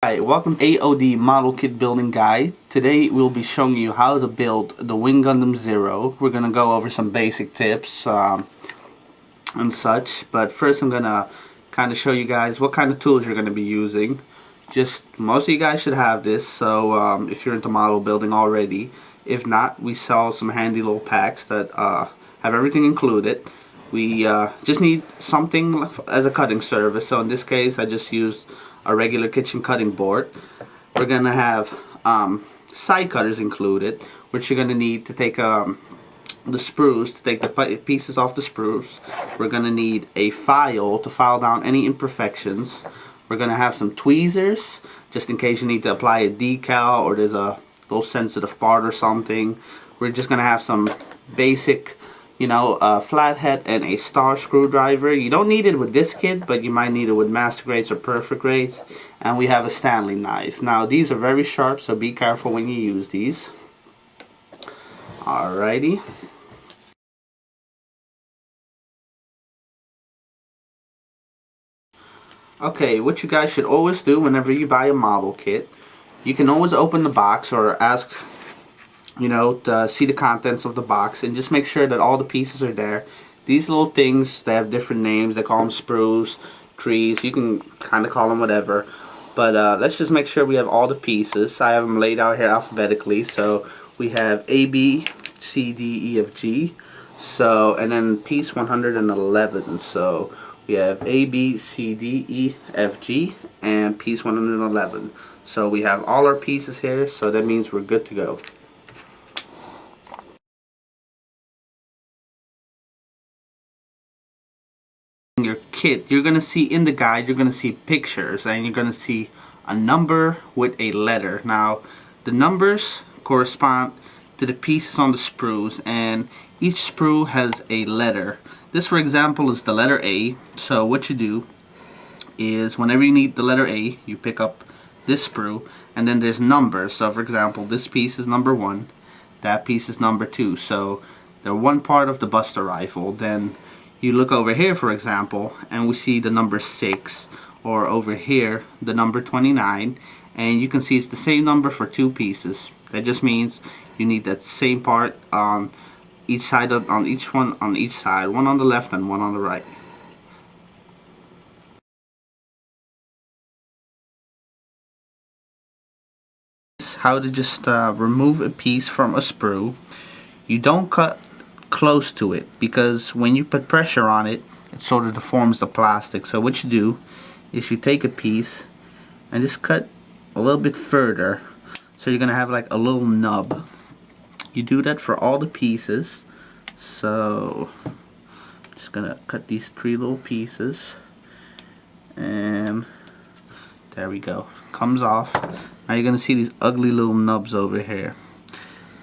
Hi, welcome to AOD Model Kit Building Guide. Today we'll be showing you how to build the Wing Gundam Zero. We're going to go over some basic tips and such, but first I'm going to kind of show you guys what kind of tools you're going to be using. Most of you guys should have this, so if you're into model building already. If not, we sell some handy little packs that have everything included. We just need something as a cutting service, so in this case I just used a regular kitchen cutting board. We're going to have side cutters included, which you're going to need to take the sprues, to take the pieces off the sprues. We're going to need a file to file down any imperfections. We're going to have some tweezers, just in case you need to apply a decal or there's a little sensitive part or something. We're just going to have some basic, a flathead and a star screwdriver. You don't need it with this kit, but you might need it with master grades or perfect grades. And we have a Stanley knife. Now these are very sharp, so be careful when you use these. Alrighty. Okay, what you guys should always do whenever you buy a model kit, you can always open the box or ask to see the contents of the box and just make sure that all the pieces are there. These little things, they have different names. They call them sprues, trees. You can kind of call them whatever. But let's just make sure we have all the pieces. I have them laid out here alphabetically. So we have A, B, C, D, E, F, G. So, and then piece 111. So we have A, B, C, D, E, F, G, and piece 111. So we have all our pieces here. So that means we're good to go. Your kit, you're going to see in the guide, you're going to see pictures and you're going to see a number with a letter. Now the numbers correspond to the pieces on the sprues, and each sprue has a letter. This, for example, is the letter A. So what you do is whenever you need the letter A, you pick up this sprue, and then there's numbers. So for example, this piece is number 1, that piece is number 2. So they're one part of the Buster rifle. Then you look over here, for example, and we see the number 6, or over here the number 29, and you can see it's the same number for 2 pieces. That just means you need that same part on each side on each side, one on the left and one on the right. How to just remove a piece from a sprue. You don't cut close to it, because when you put pressure on it, it sort of deforms the plastic. So what you do is you take a piece and just cut a little bit further, so you're gonna have like a little nub. You do that for all the pieces. So just gonna cut these 3 little pieces, and there we go, comes off. Now you're gonna see these ugly little nubs over here.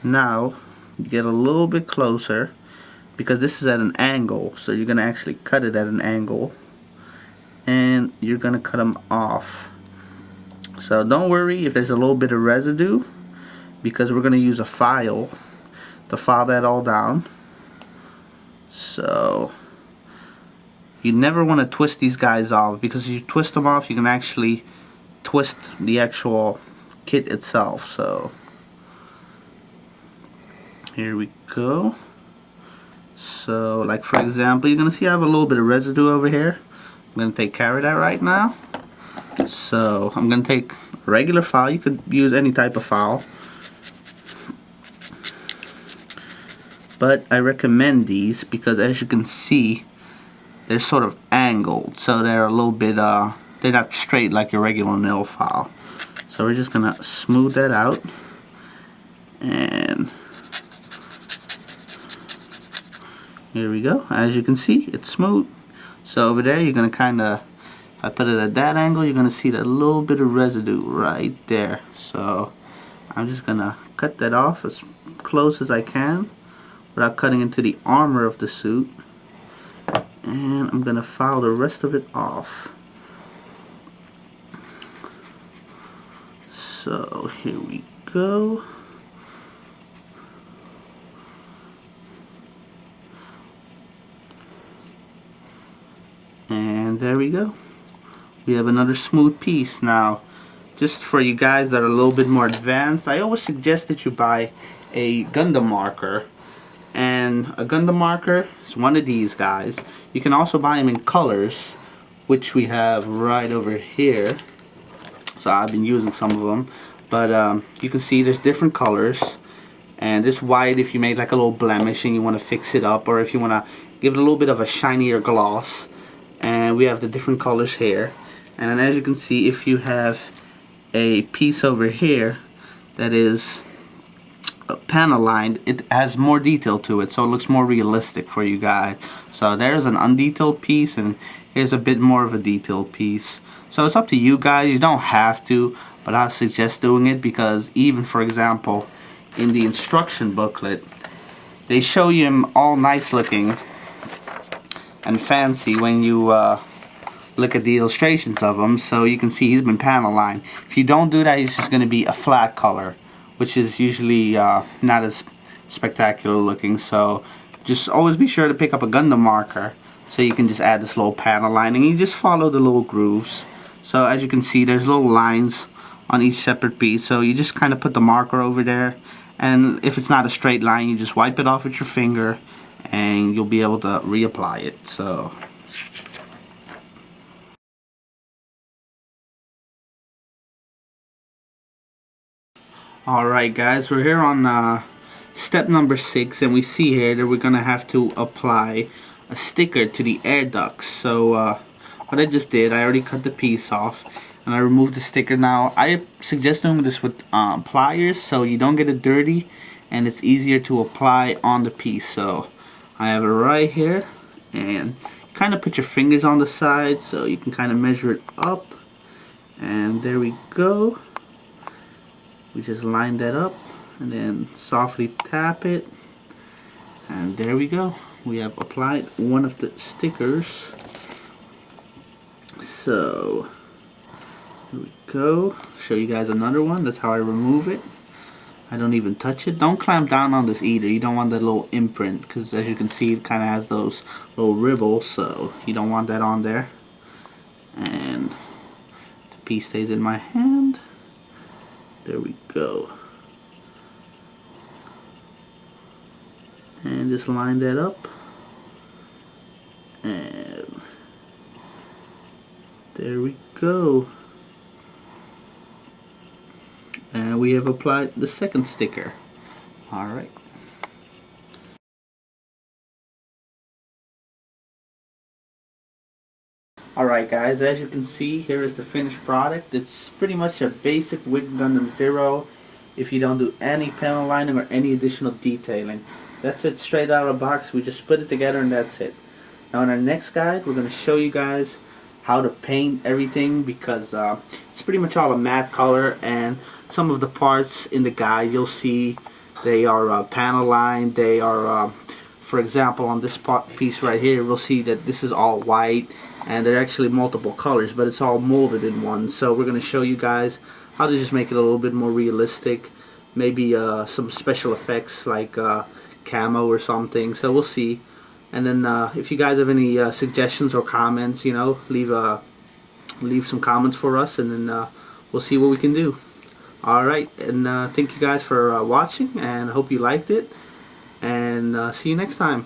Now get a little bit closer, because this is at an angle, so you're gonna actually cut it at an angle, and you're gonna cut them off. So don't worry if there's a little bit of residue, because we're gonna use a file to file that all down. So you never want to twist these guys off, because if you twist them off, you can actually twist the actual kit itself. So here we go. So like for example, you're gonna see I have a little bit of residue over here. I'm gonna take care of that right now. So I'm gonna take a regular file. You could use any type of file, but I recommend these because, as you can see, they're sort of angled, so they're a little bit they're not straight like your regular nail file. So we're just gonna smooth that out, and here we go. As you can see, it's smooth. So over there, you're gonna kinda, if I put it at that angle, you're gonna see that little bit of residue right there. So I'm just gonna cut that off as close as I can without cutting into the armor of the suit, and I'm gonna file the rest of it off. So here we go. And there we go. We have another smooth piece. Now just for you guys that are a little bit more advanced, I always suggest that you buy a Gundam marker. And a Gundam marker is one of these guys. You can also buy them in colors, which we have right over here. So I've been using some of them, but you can see there's different colors. And this white, if you made like a little blemish and you want to fix it up, or if you want to give it a little bit of a shinier gloss. And we have the different colors here. And then as you can see, if you have a piece over here that is panel lined, it has more detail to it, so it looks more realistic for you guys. So there's an undetailed piece, and here's a bit more of a detailed piece. So it's up to you guys. You don't have to, but I suggest doing it, because even, for example, in the instruction booklet, they show you him all nice looking and fancy when you look at the illustrations of him. So you can see he's been panel lined. If you don't do that, he's just going to be a flat color, which is usually not as spectacular looking. So just always be sure to pick up a Gundam marker, so you can just add this little panel lining. You just follow the little grooves. So as you can see, there's little lines on each separate piece. So you just kind of put the marker over there, and if it's not a straight line, you just wipe it off with your finger, and you'll be able to reapply it. So alright guys, we're here on step number 6, and we see here that we're gonna have to apply a sticker to the air ducts. So what I just did, I already cut the piece off and I removed the sticker. Now I suggest doing this with pliers, so you don't get it dirty and it's easier to apply on the piece. So I have it right here, and kind of put your fingers on the side so you can kind of measure it up, and there we go. We just line that up and then softly tap it, and there we go. We have applied one of the stickers. So here we go. Show you guys another one. That's how I remove it. I don't even touch it. Don't clamp down on this either. You don't want that little imprint, because as you can see, it kind of has those little ribbles, so you don't want that on there. And the piece stays in my hand. There we go. And just line that up. And there we go. And we have applied the second sticker. Alright. Alright guys, as you can see, here is the finished product. It's pretty much a basic Wing Gundam Zero if you don't do any panel lining or any additional detailing. That's it, straight out of the box. We just put it together and that's it. Now in our next guide, we're going to show you guys how to paint everything, because it's pretty much all a matte color, and some of the parts in the guide you'll see they are panel lined. They are, for example, on this piece right here, we'll see that this is all white, and they're actually multiple colors, but it's all molded in one. So we're going to show you guys how to just make it a little bit more realistic, maybe some special effects like camo or something. So we'll see. And then if you guys have any suggestions or comments, you know, leave some comments for us, and then we'll see what we can do. Alright, and thank you guys for watching, and I hope you liked it, and see you next time.